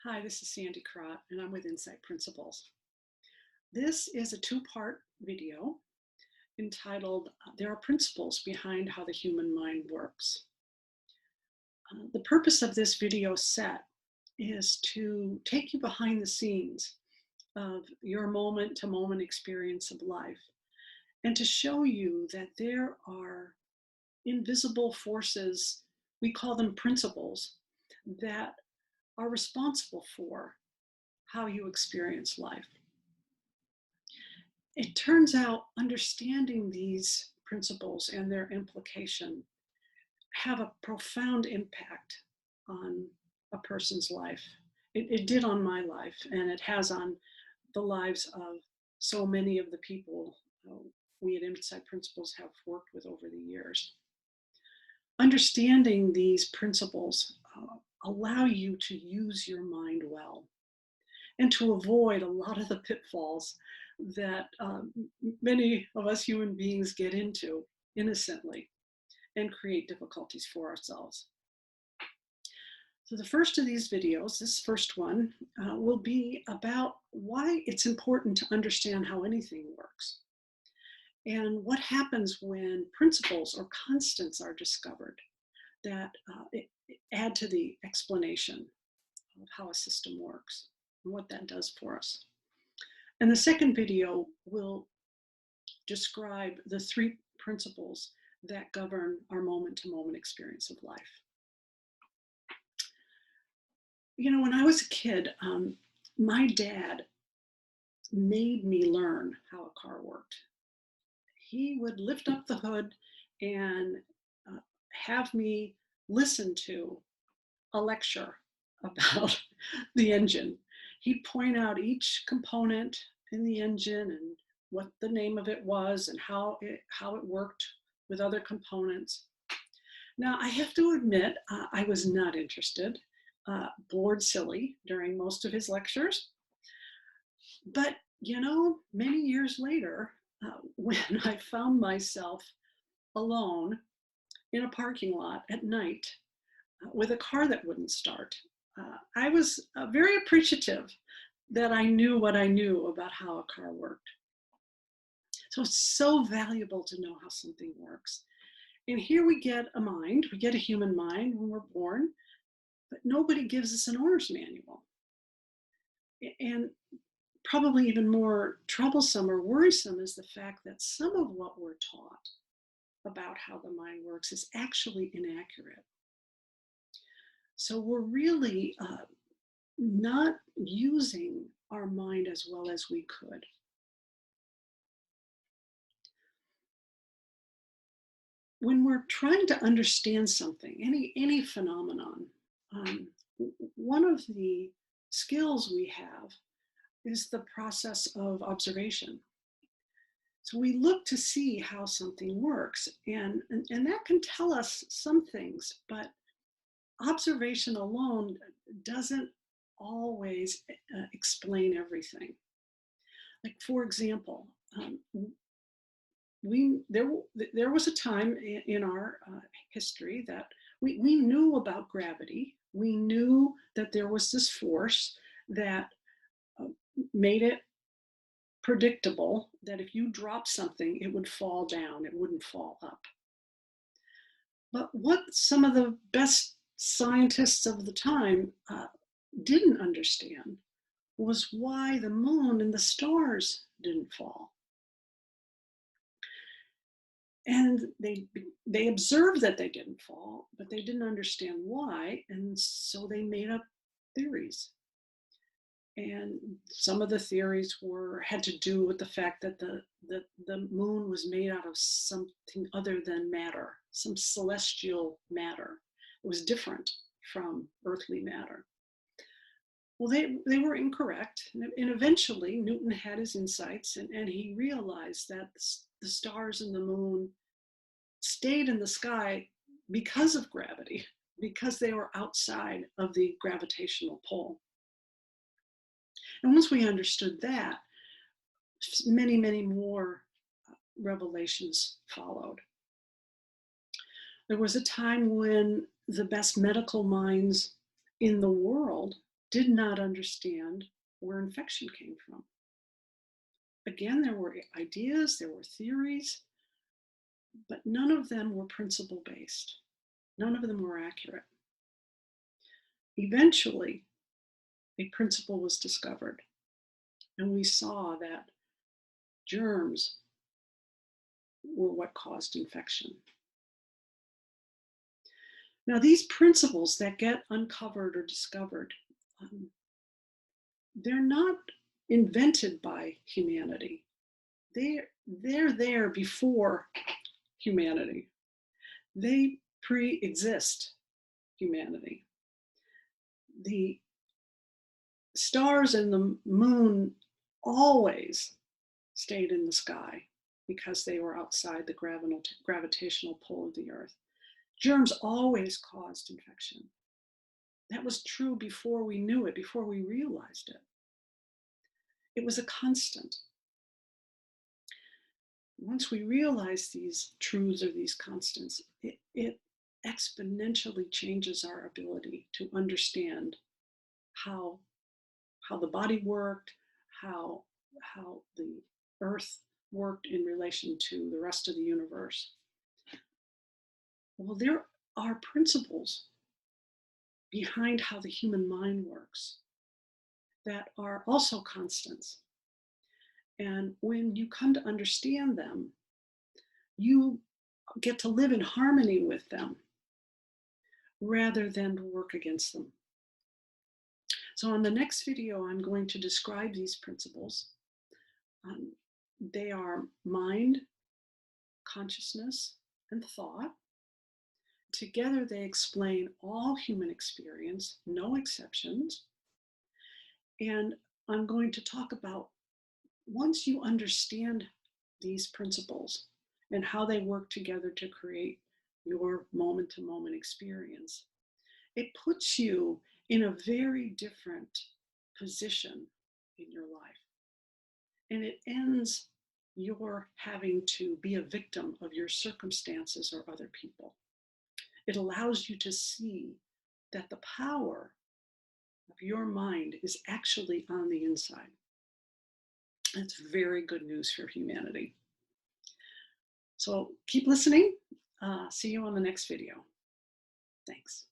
Hi, this is Sandy Krot, and I'm with Insight Principles. This is a two-part video entitled, There Are Principles Behind How the Human Mind Works. The purpose of this video set is to take you behind the scenes of your moment-to-moment experience of life and to show you that there are invisible forces, we call them principles, that are responsible for how you experience life. It turns out understanding these principles and their implication have a profound impact on a person's life. It did on my life, and it has on the lives of so many of the people we at Insight Principles have worked with over the years. Understanding these principles allow you to use your mind well and to avoid a lot of the pitfalls that many of us human beings get into innocently and create difficulties for ourselves. So the first of these videos, this first one, will be about why it's important to understand how anything works and what happens when principles or constants are discovered that add to the explanation of how a system works and what that does for us. And the second video will describe the three principles that govern our moment-to-moment experience of life. You know, when I was a kid, my dad made me learn how a car worked. He would lift up the hood and have me listen to a lecture about the engine. He'd point out each component in the engine and what the name of it was and how it worked with other components. Now, I have to admit, I was not interested, bored silly during most of his lectures. But, you know, many years later, when I found myself alone in a parking lot at night with a car that wouldn't start, I was very appreciative that I knew what I knew about how a car worked. So it's so valuable to know how something works. And here we get a mind, we get a human mind when we're born, but nobody gives us an owner's manual. And probably even more troublesome or worrisome is the fact that some of what we're taught about how the mind works is actually inaccurate. So we're really not using our mind as well as we could. When we're trying to understand something, any phenomenon, one of the skills we have is the process of observation. So we look to see how something works, and that can tell us some things, but observation alone doesn't always explain everything. Like, for example, there was a time in our history that we knew about gravity. We knew that there was this force that made it predictable that if you drop something, it would fall down, it wouldn't fall up. But what some of the best scientists of the time didn't understand was why the moon and the stars didn't fall. And they observed that they didn't fall, but they didn't understand why, and so they made up theories. And some of the theories had to do with the fact that the moon was made out of something other than matter, some celestial matter. It was different from earthly matter. Well, they were incorrect. And eventually Newton had his insights, and he realized that the stars and the moon stayed in the sky because of gravity, because they were outside of the gravitational pull. And once we understood that, many, many more revelations followed. There was a time when the best medical minds in the world did not understand where infection came from. Again, there were ideas, there were theories, but none of them were principle based. None of them were accurate. Eventually, a principle was discovered, and we saw that germs were what caused infection. Now, these principles that get uncovered or discovered, um, they're not invented by humanity. They're there before humanity. They pre-exist humanity. The stars and the moon always stayed in the sky because they were outside the gravitational pull of the earth. Germs always caused infection. That was true before we knew it, before we realized it. It was a constant. Once we realize these truths or these constants, it exponentially changes our ability to understand how the body worked, how the earth worked in relation to the rest of the universe. Well, there are principles behind how the human mind works that are also constants. And when you come to understand them, you get to live in harmony with them rather than to work against them. So on the next video, I'm going to describe these principles. Um, they are mind, consciousness, and thought. Together, they explain all human experience, no exceptions. And I'm going to talk about once you understand these principles and how they work together to create your moment to moment experience, it puts you in a very different position in your life. And it ends your having to be a victim of your circumstances or other people. It allows you to see that the power of your mind is actually on the inside. That's very good news for humanity. So keep listening. See you on the next video. Thanks.